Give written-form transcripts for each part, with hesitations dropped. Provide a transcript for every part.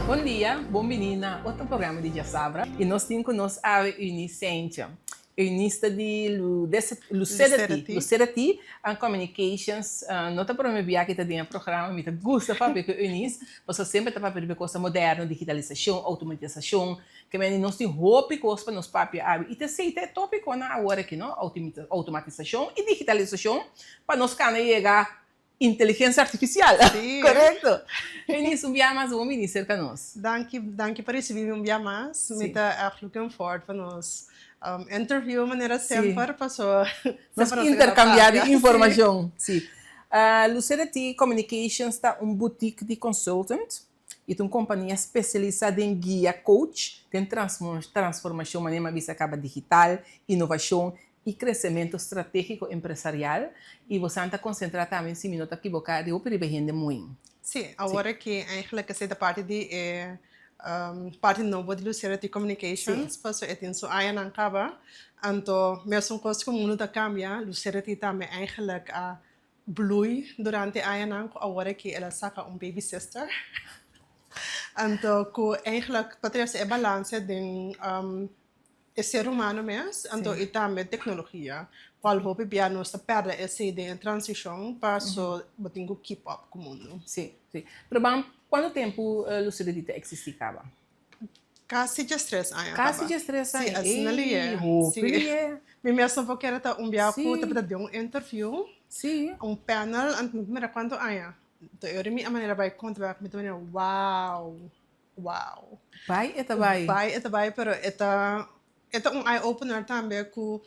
Bom dia, bem-vindo a outro programa de Jassabra. E nós temos conosco a Unicência, unista de Lucerati and Communications. Não está para me enviar que está dentro do programa, me gusta para que Unis, você sempre está para ver coisa moderna, digitalização, automatização, que nós temos tópicos para nos papéis. E te sei te tópico na hora que não, automatização e digitalização para nós can chegar inteligência artificial, Sim. correto? Início, um dia mais um ministro para nós. Dank por receber um dia mais. Me está looking forward para nós interview maneira sempre passou. Nós intercambiar informação. Sim. Lucerati Communications está boutique de consultant e uma companhia especializada em guia coach, tem transformação maneira vista acaba digital, inovação e crescimento estratégico empresarial. E você está concentrado também, se me não está equivocado, eu percebo muito. Sim, agora que eigenlijk é da parte de parte nova de Lucerati Communications, passou é so aí não acaba, então mesmo coisa que o mundo está cambia, Lucerati também eigenlijk bloei durante aí não, agora que ela saca baby sister, então que eigenlijk patrícia é balance de é ser humano mesmo, então e também tecnologia. Qual hobby bia nós está perto essa ideia de transição para só botar keep up com o mundo. Sim, sim. Pero bem, quanto tempo Lucerati existia? Quase de stress aí. Quase de stress aí. Sim, assim ali é. Sim. Me mesmo porque era biaco, Sim. para dar interview, Sim. panel, antes me era quanto aí. Então eu me a maneira vai contar, me também wow. Vai, Vai, pero eta eye opener também com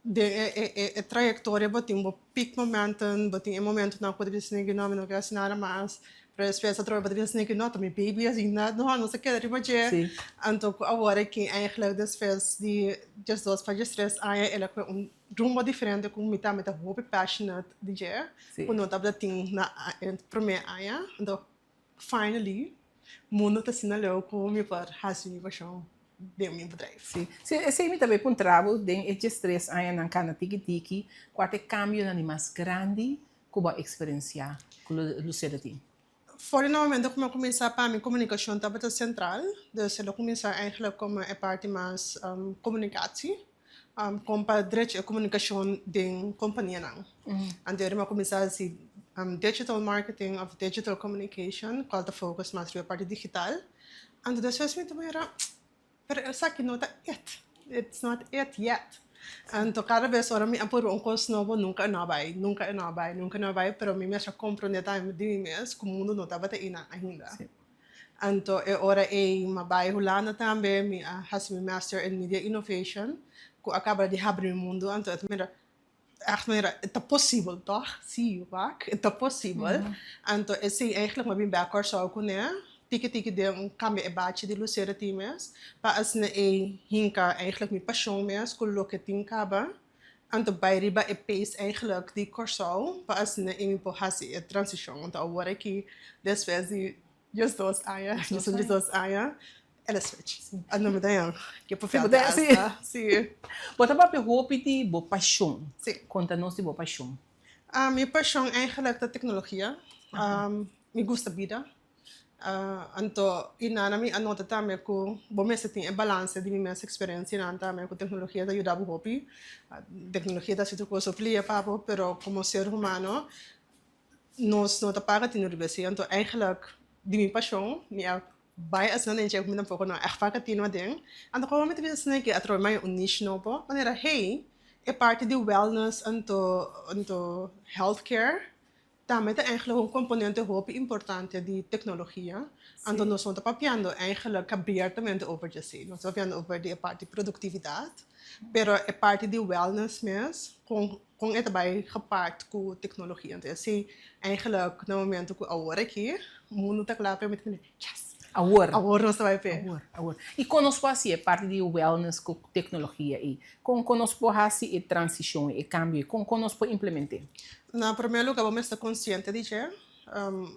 de trajetória botin bo peak momenten botin momento na quando eles nem não não quer nada mais para as pessoas trabalhar botin eles nem não também baby assim não sei que é tipo je então agora que eigenlijk das vezes de just dos para stress aí ela com rumbo diferente com mita hobby passionate de je quando tá botin na primeiro aí então finally mundo está sinalando com me par hasmi paixão de meu bedrijf. Sim. Se me também um trabalho de stress aí na cana tiki qual é cambio na mais grande que vai experienciar com Lucerati? Voor het moment dat ik começar para minha comunicação estava central, dus eu começar eigenlijk como a parte mais comunicatie, com para direito a comunicação de companhia não. Então eu começar assim digital marketing of digital communication, qual está focus mais na parte digital. Então depois me também era pero sa que não está it's not it yet. Então cada vez ora me apuro coisa novo nunca vai, pero me mesmo comprometer de mim mesmo que o mundo não estava ainda. Então ora uma vai rolando também me has master in media innovation que acaba de abrir o mundo então é possível toch sim vaak é possível então esse eigenlijk maar bem backwards zou kunnen tiki de cambio bate de Lucerati mes para as na hinka eigenlijk mijn passion mes kullo que tinkaba anto bij riba pace eigenlijk die corso para as na mijn pohasi a transition então agora que después de just dos aya ela switch a nome da que por favor sim bota para roupa de boa paixão conta-nos de boa paixão minha paixão é eigenlijk da tecnologia me gusta vida então inana mi anota também que bom mesmo tem a balance de minha experiência inana também com tecnologia da ajuda o hobby tecnologia da situ coisa plia papo pero como ser humano nós não tá paga tem universidade então eigenlijk de minha paixão minha vai as não enxerga muito pouco não é faca tem uma ding então como me tivesse né que atro mais niche novo maneira hey é parte de wellness então healthcare também tem eigenlijk componente hobby importante de tecnologia. Então nós estamos papiando eigenlijk abertamente over de si. Nós estamos papiando over de parte de produtividade, pero é parte de wellness mesmo, com het bij gepaard com tecnologia. Então assim, eigenlijk no momento que agora aqui, o mundo está claro para mim, yes. Agora nós vai ver. Agora. E conosco assim é parte de wellness com tecnologia e conosco assim é transição, é cambio, conosco implementar. Na primeiro lugar, vamos estar consciente de que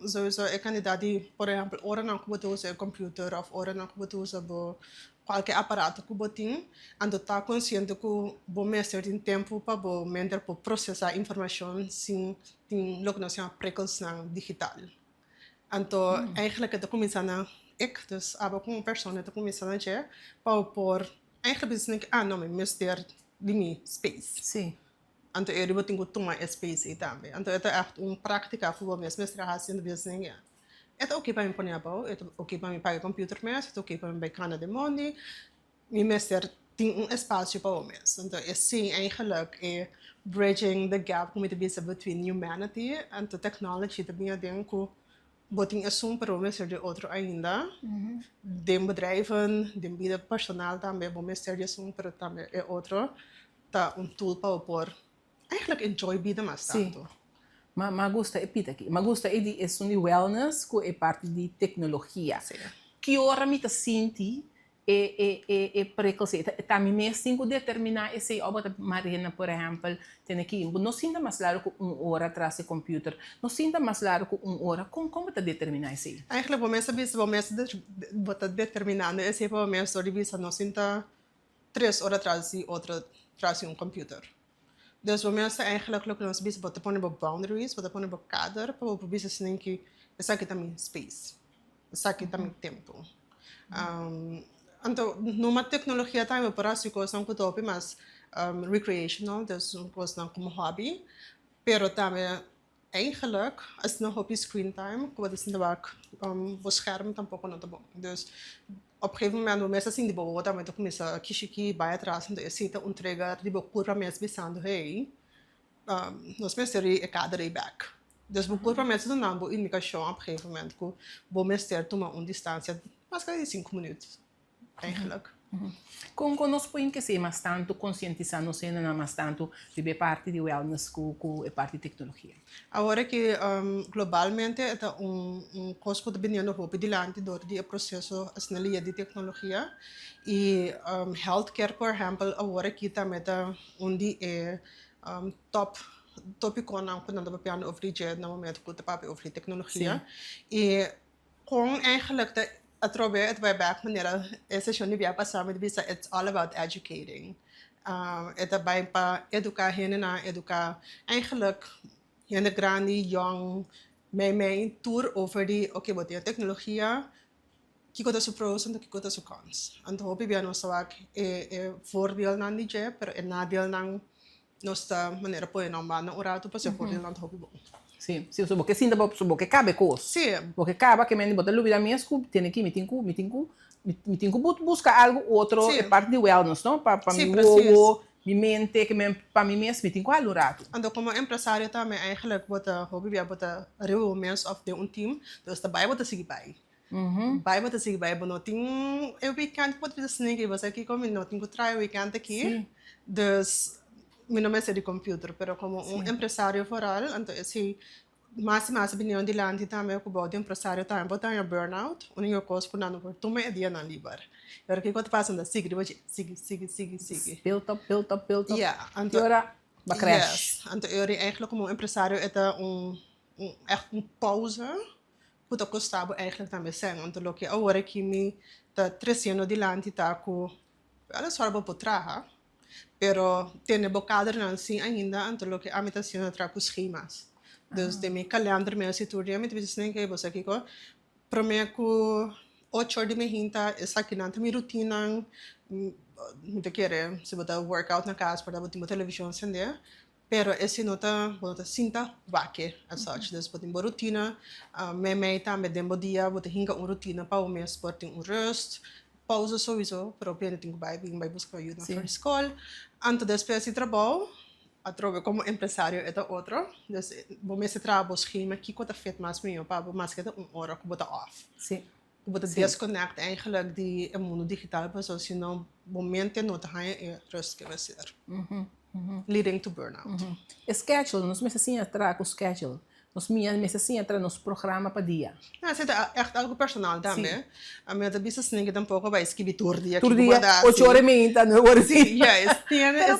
sowieso é candidato, por exemplo, ora não que você usa computer ou ora não que você usa qualquer aparato que você tem, então está consciente que vamos ter tempo para você processar informação sem ter logo não se chama precaução digital. Então, eigenlijk het começar na ik dus abo como persona te começar a dizer para por eigenlijk business não me mister limi space. Sim. Anto eu vou ter que tomar space aí também. Anto é echt prática para o mesmo estratégia de business. É ok para mim pôr a pau, é ok para mim pagar computer mês, é ok para mim pagar de money. Me mister tem espaço para o mês. Então é sim eigenlijk é bridging the gap como te bisa between humanity and the technology também é dentro boting assunto para o mês de outro ainda. De bedrijven, de vida personal também, bom mês de assunto para também é outro. Tá tool para pôr eigenlijk enjoy vida mais tanto. Mas gusta é pita aqui. Mas gusta é de wellness que é parte de tecnologia. Sim. Que hora me senti precoce. Também me sinto determinar esse obra marina, por exemplo, tem aqui. Não sinta mais claro que hora atrás do computer. Não sinta mais claro que hora. Como te determinar isso? Eigenlijk bom mês bota determinando esse bom mês de vista não sinta 3 horas atrás e outra atrás de computer. Dus we mensen eigenlijk lukken ons bezig met de boundaries, met de kader, para o business nem que essa aqui também space, essa aqui também tempo. Então, numa tecnologia também para se coisas não cutope, mas recreational, dus coisas não como hobby, pero também eigenlijk als een hobby screen time, wat is in de werk, beschermen tampouco não tá bom. Dus op een gegeven moment, mensen zien die boa, dan moet ik mensen kiezen bij het razen, de zitten entregar, die boa para mensen pensando, hey, nós mensen er kader back. Dus boa para mensen doen dan boa indicação op een gegeven moment, que boa mensen tomar distância, mas que 5 minutos, eigenlijk. Com nós põe que ser mais tanto conscientizar, não ser nada mais tanto de parte de wellness com a parte de tecnologia. Agora que globalmente é coisa que vem no dilante do processo asnelia de tecnologia e healthcare, por exemplo, agora que também onde é tópico não quando nós falamos over die no momento que papo over tecnologia e com eigenlijk através het bij back maneira essa show ni via passar met visa it's all about educating. Het bij pa educar na educar eigenlijk hele grande young mijn tour over die wat die technologie que coisa su pros en que coisa su cons. En hoop ik no saak voordeel nan die je, pero nadeel nan nossa maneira põe não ba na orato para ser voordeel nan hoop bom. Sim, sim, porque sinta porque cabe coisa. Sim. Porque cabe que me botar lúvida minha scoop, tem aqui, me tenho buscar algo outro, é parte de wellness, não? Para mim, minha mente, que para mim mesmo, me tenho qual rato. Ando como empresário também, eigenlijk bota hobby via bota real mensen of de team, dus daarbij bota sig bij. Bij bota sig bij, bono ting eu weekend pode fazer assim que você aqui como não tenho try weekend aqui, dus meu nome é de computer, pero como empresário foral, então esse mais opinião de lante também que bota empresário também bota em burnout, único coisa por não por toma é dia na libar. Agora que quando passa da sigue, sigue. Build up. Yeah, e ora vai crash. Yes, então eu eigenlijk como empresário é echt pauze, que eu gostava eigenlijk também sem, então o que agora que me tá 3 anos de lante tá com ela só para trabalhar. Pero tem bocado não sim ainda, então o que a meta sim tra com schemas. Dus de meu calendário meu situria, me diz nem que você aqui com para mim com 8 horas de mehinta, essa aqui não tem minha rotina, muito querer se botar workout na casa para botar televisão acender, pero esse nota sinta vaque as such, dus botar uma rotina, me também dembo dia botar hinga uma rotina para o mês por ter rust. Pausa sowieso, pero pena tenho vai buscar ajuda na escola. Antes da espécie de trabalho, atrove como empresário é outro. Dus, bom mês de trabalho, schema, que quanto feito mais meu, para mais que hora que bota off. Sim. Que bota desconnect eigenlijk die mundo digital, para so senão momento não tá é rust que vai ser. Leading to burnout. Schedule, nós mesmo assim atrás com schedule. Nós mesmo assim atrás nos programa para dia. Isso é echt algo personal também. A minha business nem que tampouco vai escrever todo dia. 8 horas e meia, não é assim? Yes,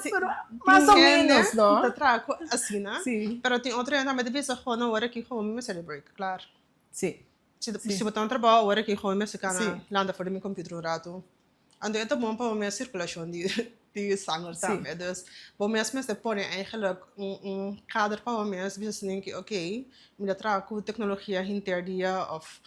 pero mais ou menos, não? Tá trago assim, né? Sim. Pero tem outra ainda, mas business com na hora que como me celebrate, claro. Sim. Se botar um trabalho, hora que como me se cana, landa fora do meu computador rato. Ando é bom para a minha circulação de sangue também. Dus, bom mesmo se põe eigenlijk kader para o mês, business nem que, ok, me trago tecnologia interdia of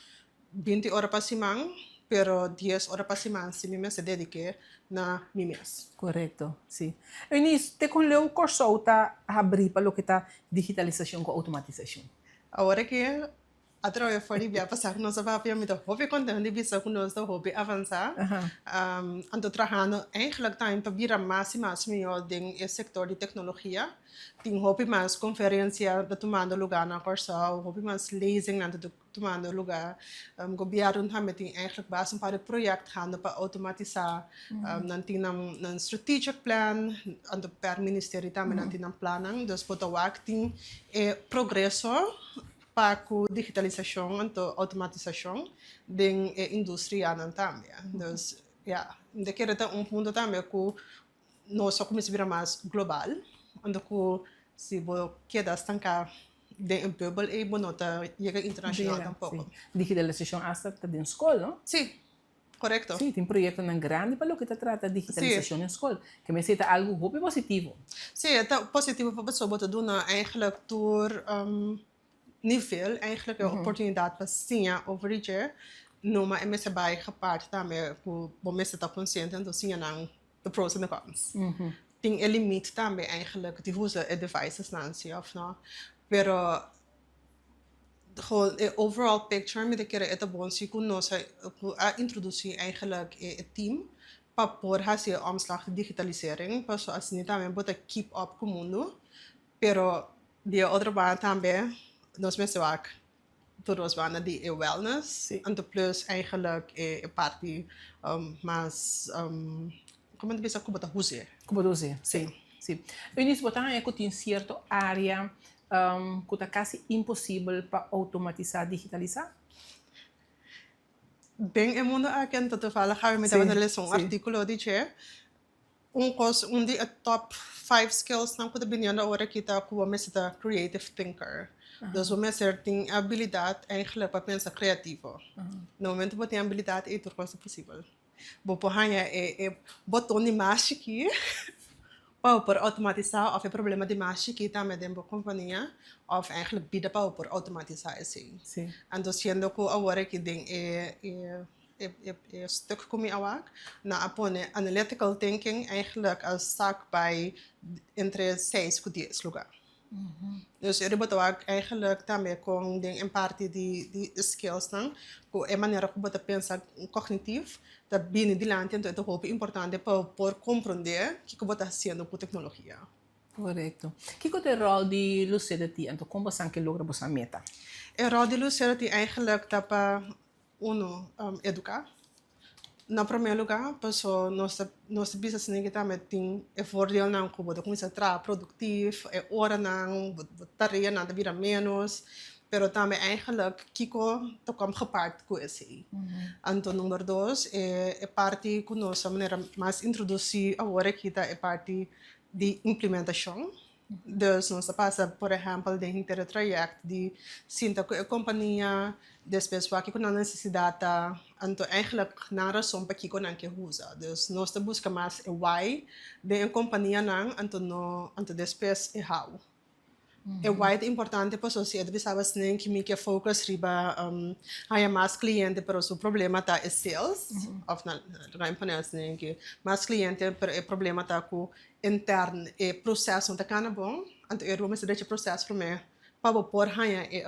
20 horas pa semana, pero 10 horas pa semana se me se dedique na mi mes. Correto, sim. Eunice, te com o curso tá abrir para o que tá digitalização com automatização. Agora que através foi de passar com nossa papel, me dá hobby content de bisa com nosso hobby avançar. Ando trabalhando eigenlijk também para virar mais e mais melhor dentro do setor de tecnologia. Tem hobby mais conferência da tomando lugar na curso, hobby mais lezing na tomando lugar. Governo também tem eigenlijk base para projeto hando para automatizar. Nanti nam strategic plan, ando per ministério também nanti nam planning, dus potawak tem progresso para a digitalização e automatização da indústria também. Então, de que era ponto também que nós começamos a virar mais global, onde se você quer estancar de bubble e bonota chega internacional tampouco. Digitalização hasta da escola, não? Sim, correto. Sim, tem projeto grande para o que trata de digitalização na escola, que me senta algo muito positivo. Sim, é positivo para a pessoa, porque tu não eigenlijk door nível, eigenlijk een oportuniteit para sim overige, numa MSC bij gepaard daarmee, voor mensen dat consciënt en zien dan de pros en de cons. Tem een limiet daarmee eigenlijk, die hoe ze devices nancy of nou, pero gewoon de overall picture met de keren het bon si kuno sa introductie eigenlijk het team para por hacer omslag de digitalisering, pas zoals niet daarmee moet keep up com mundo, pero de andere baan também nós mensen vaak todos waren die wellness en de plus eigenlijk parte mas como te pensa como tá use Como dizer, sim, sim. Eunice, botar é que tem certa área que está quase impossível para automatizar, digitalizar. Bem, é mundo aqui então toevallig gaan we met een les een artikel dice um de top 5 skills na kuda binyan ora kita ku mesita creative thinker. Dus we mensen têm habilidade eigenlijk para pensar criativo. No momento que tem habilidade é tudo coisa possível. Bo pohanya botão de mágica para automatizar of problema de mágica também dentro da companhia of eigenlijk bieden para automatizar assim. Sim. Então sendo que agora que tem stuk kom je awak na apone analytical thinking eigenlijk als zaak bij entre 6 tot 10 lugar. Dus er wordt ook eigenlijk daarmee kon ding een parte die skills dan ko é maneira como você pensa cognitivo da binnen die lente então é muito importante para por compreender que você está fazendo com tecnologia. Correto. Que é o rol de Lucidity? Então como você que logra essa meta? O rol de Lucidity eigenlijk dat para educar. Na primeiro lugar, pessoa nossa business nem que também tem voordeel não como de começar a trabalhar produtivo, hora não, tarefa não vira menos, pero também eigenlijk kiko to kom gepaard com esse. Então número 2 é parte que nós a maneira mais introduzir agora que tá é parte de implementação. Dus nós passa, por exemplo, de ter traject de sinta que a companhia depois vai que não necessidade então eigenlijk na razão para que não que usa. Dus nós busca mais o why de a companhia não então no então depois é how. O why é importante para a sociedade sabe assim que me que focus riba há mais cliente pero o problema tá é sales of na companhia assim que mais cliente pero o problema tá com intern e processo tá cana bom então eu vou me deixar processo para mim para por hanya e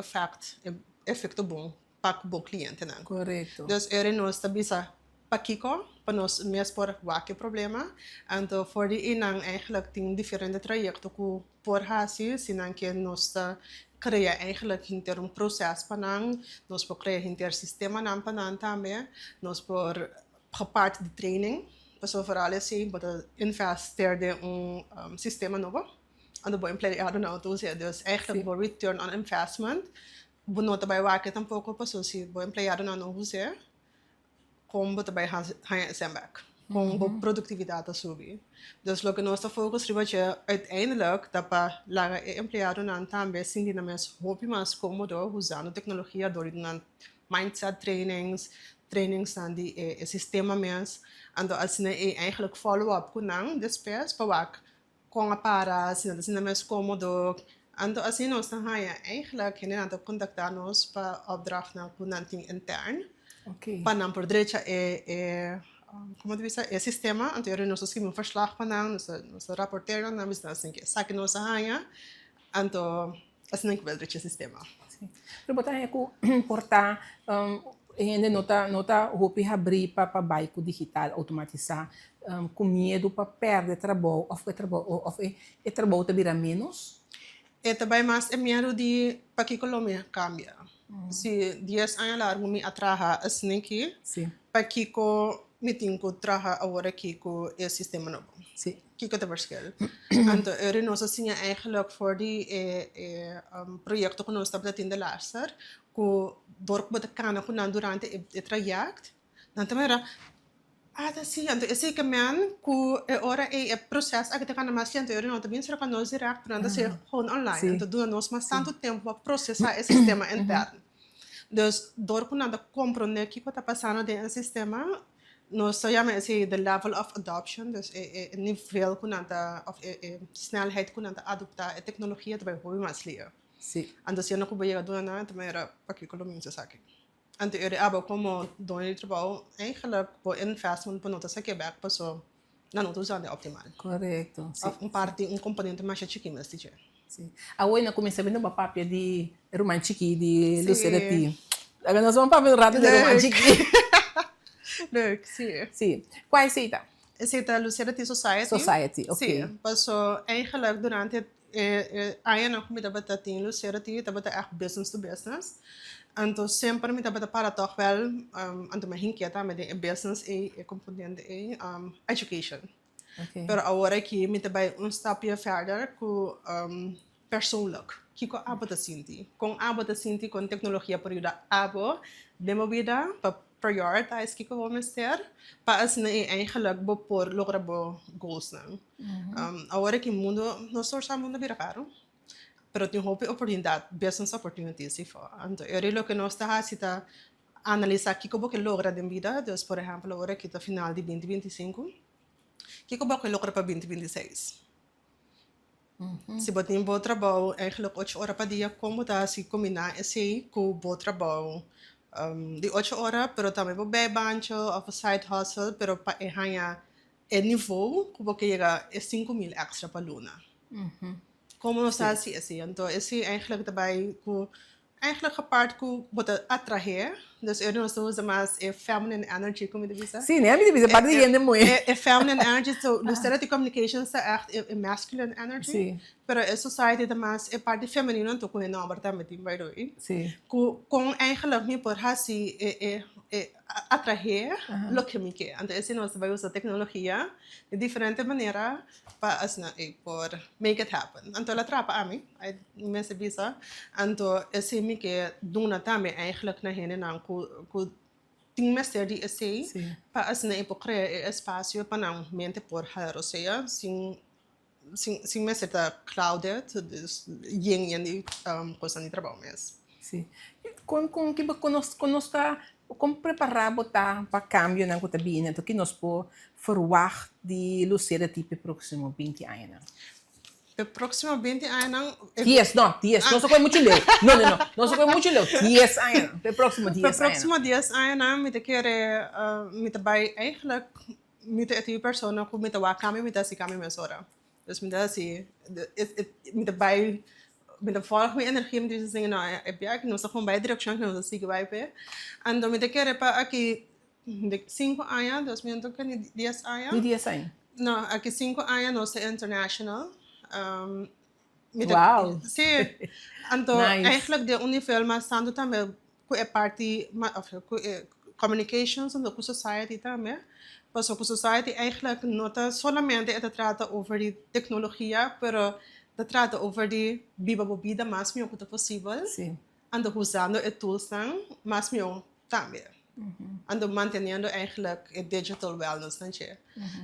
efeito bom para o cliente não. Correto. Dus nós bisa pakiko para nós mesmo por qualquer problema então voor die inang eigenlijk tem diferente trajecto que por hasi sinan que nós cria eigenlijk inter processo para nós por criar inter sistema nan para também nós por parte de training pessoa vooral assim para investir de sistema novo and the empleado não então dus eigenlijk voor return on investment bonota bij waken tampouco pessoa se o empleado não usa como também há setback, com produtividade a subir. Dus lo que nós focus riba é uiteindelijk dat para laga empleado não também sim na mais hobby mais cômodo usando tecnologia door dan mindset trainings dan die sistema mes ando assim é eigenlijk follow up com não depois para wak com a para assim na mais cômodo ando assim nós não há eigenlijk nem ando contactar nós para opdracht na com nanting intern Ok. Panam por direita como te dice, é sistema, então eu nós escrevemos verslag panam, nós rapporteren, nós assim que saque nossa raia, então assim que vai direita sistema. Sim. Pero botar é que portar ainda nota roupa abrir para baico digital automatizar com medo para perder trabalho ou é trabalho te vira menos. E também mais é medo de para que Colômbia cambia. Se 10 anos largo me atraha assim que Sim. para que ko me tinko traha agora que ko é sistema novo. Sim. Kiko te verschil. Então, eu não sei eigenlijk voor die projecten que nós estamos tendo luister, que dorp met kana kunan durante het traject, dan também era sim, então esse que man que ora é processo que te kana mais lento, eu não também será que nós direct, para não ser online, Sim. então dura nós mais tanto tempo para processar esse sistema interno. Dus door kunnen de compreender que está passando dentro do sistema, nós chamamos esse the level of adoption, dus o nível kunnen de of snelheid kunnen de adoptar a tecnologia também foi mais leo. Sim. Então se eu não conseguia do nada, também era para que Colômbia se saque. Então eu abo como dono de trabalho, eigenlijk por investment por nota se Quebec passou na nota usando optimal. Correto. Parte componente mais chique mas dizer. Sim. A hoje comecei a ver uma papel de romântico de Lucera. Agora nós vamos para ver o rato de romântico. Leuk, sim. Sim. Qual é essa? Aceita Lucidity Society. Society, ok. Sim, passou eigenlijk durante anos na comida batatinha Lucidity, estava echt business to business. Então sempre me estava para toch wel, então me inquieta met de business e componente e education. Okay. Pero agora que me estava stapje verder com persoonlijk. Kiko abo te sinti. Com abo te sinti com tecnologia por ayuda abo de movida para prioritize kiko vamos ter para assim eigenlijk bo por lograr bo goals na. Agora que mundo nós só mundo vira caro. Pero tem oportunidade, business opportunities se for. Então, eu que nós está a analisar kiko bo que logra de vida, dus por exemplo, agora que está final de 2025, kiko bo que logra para 2026. Se você tem um bom trabalho, eigenlijk 8 horas por dia, como está se combinar esse com o bom trabalho de 8 horas, pero também vou bem bancho, ou side hustle, pero para ganhar o nível que você chega a 5.000 extra por luna. Como nós está assim, então esse eigenlijk daarbij eigenlijk gepaard com você atrair, dus eu não uso mais feminine energy, como eu disse. Sim, né? Me diz, para de gente muito. Feminine energy, so Lucidity Communications é echt masculine energy. Sim. Pero a society é mais parte feminina, então com não apartamento by the way. Sim. Com eigenlijk me por assim atrair lo que me quer. Então esse nós vai usar tecnologia de diferente maneira para assim por make it happen. Então ela trapa a mim, me se visa. Então esse me que dona também eigenlijk na gente não com tem mais ter de esse para assim por criar espaço para não mente por haver ou seja sem mais estar clouded, yin coisa de trabalho mesmo. Sim. Com que está como preparar botar para cambio na conta bem, então que nós por verwacht de Lucera tipo próximo 20 anos. O próximo 20 anos 10, não só foi muito leu. Não só foi muito leu. 10 anos. O próximo 10 anos. O próximo 10 anos me te quer me te vai eigenlijk me te ati persona ku me te wa kami me te si kami mesora. Dus me te si me te vai met de volgende energie met deze dingen nou heb je nog gewoon bij direction que nos sigue vai pe ando me te quer para aqui de 5 anos 2010 anos De 10 anos. não aqui 5 anos nós é international Wow. Sim, então Nice. eigenlijk de nível mas tanto também com a parte communications en com society também. Pas op society eigenlijk nota solamente het trata over die tecnologia, pero het trata over die viva vida mais melhor que possível. Sim. Ando usando os tools mais melhor também. Ando mantendo eigenlijk het digital wellness, não é?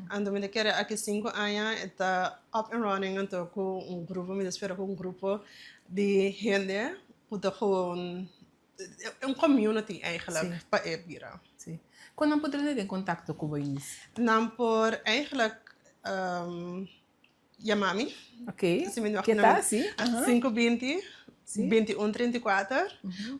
Ando me quero aqui 5 anos está up and running, então com grupo, me espero com grupo de gente, que gewoon community eigenlijk para virar. Sim. Quando poderia ter contato com vocês? Não por eigenlijk Yamami. Ok. Se me Que tal, sim? 520 2134.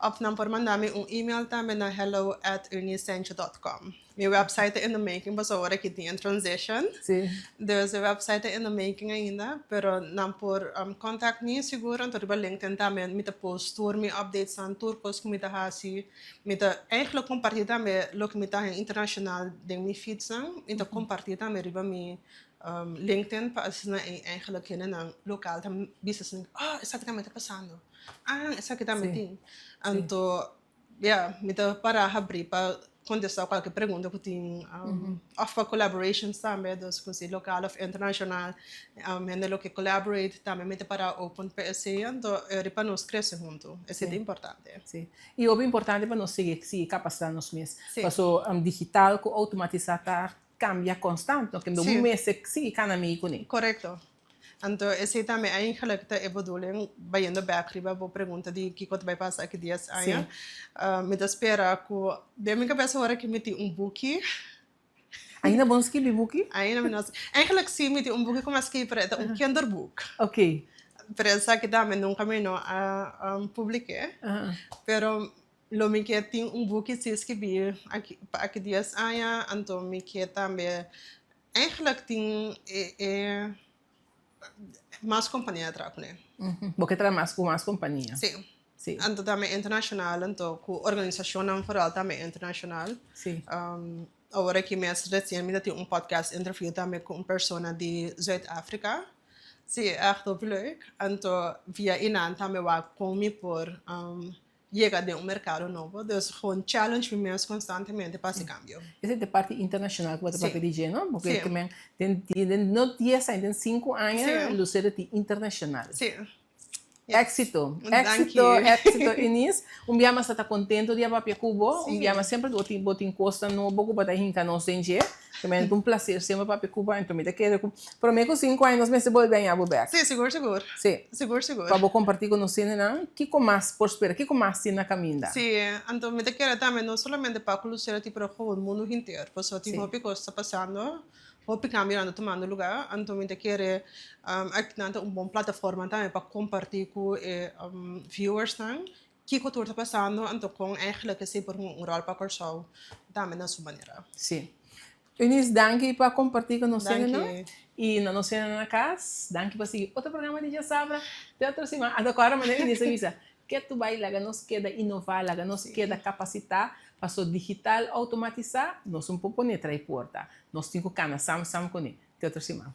Of não por mandar-me e-mail também na hello@erniesencho.com. Minha website é in the making, mas agora que tem em transition. Sim. Dus a website é in the making ainda, pero não por contact me seguro, então riba LinkedIn também, me post tour, me updates aan tour course que me hasi, me eigenlijk compartilhar também lo que me internacional de me feeds então compartilhar também riba me LinkedIn para as na eigenlijk kennen na local tam business isso que também está passando. Isso que também tem. Então, me para abrir para contestar qualquer pergunta que tem offer collaborations também dos conselhos local ou internacional gente que collaborate também me para open para esse então para nós crescer junto isso é importante sim e o importante para nós seguir capacitando nos mesmos para digital que automatizar cambia constante que no mês se cada mês com ele correto então esse também eigenlijk é bedoeling bij de backriba vou pergunta de que quanto vai passar aqui dias aí me da espera que bem minha cabeça agora que me tem book ainda bom escrever book ainda menos eigenlijk sim me tem book como escrever é kinderboek ok pero essa que também nunca me não publiquei pero lo me que tem book se escrever aqui dias aí então me que também eigenlijk tem mais companhia atrás, né? Porque trabalha mais com mais companhia. Sim. Sim. Então também internacional, então com organização não foral também internacional. Sim. Agora que mais recentemente tem podcast interview também com uma pessoa de Zuid-África. Sim, é muito leuk. Então via Inan também vai comigo por chegar de mercado novo. Então gewoon challenge mesmo constantemente para esse cambio. Essa é a parte internacional que você vai pedir, não? Porque também não tinha tem 5 anos, Lucero é internacional. Sim. Éxito, Inês. Dia mais está contente de ir para Cuba. Dia mais sempre botar costa no boco para hincar no CNG. Também é prazer sempre para Cuba. Então me quero. Prometo 5 anos me se volver a Bubec. Sim, seguro. Sim. Seguro. Para compartilhar com nós, não? Que com mais prospera, que com mais na caminho. Sim, então me quero também não somente para conhecer tipo o mundo inteiro, porque só tem uma coisa está passando. Hopi cambiando tomando lugar, então me quer aqui uma boa plataforma também para compartilhar com viewers que o que está passando, então com eigenlijk que sempre rol para corso também na sua maneira. Sim. Eunice, danke para compartilhar com nós, não? E na nossa casa, danke para seguir outro programa de Sabra, de outra semana. Agora, mas Eunice avisa que tu vai lá, nos queda inovar, lá, nos queda capacitar. Passou digital automatizar, nós um pouco ne trai porta. Nós temos cana sam com ele. Até outra semana.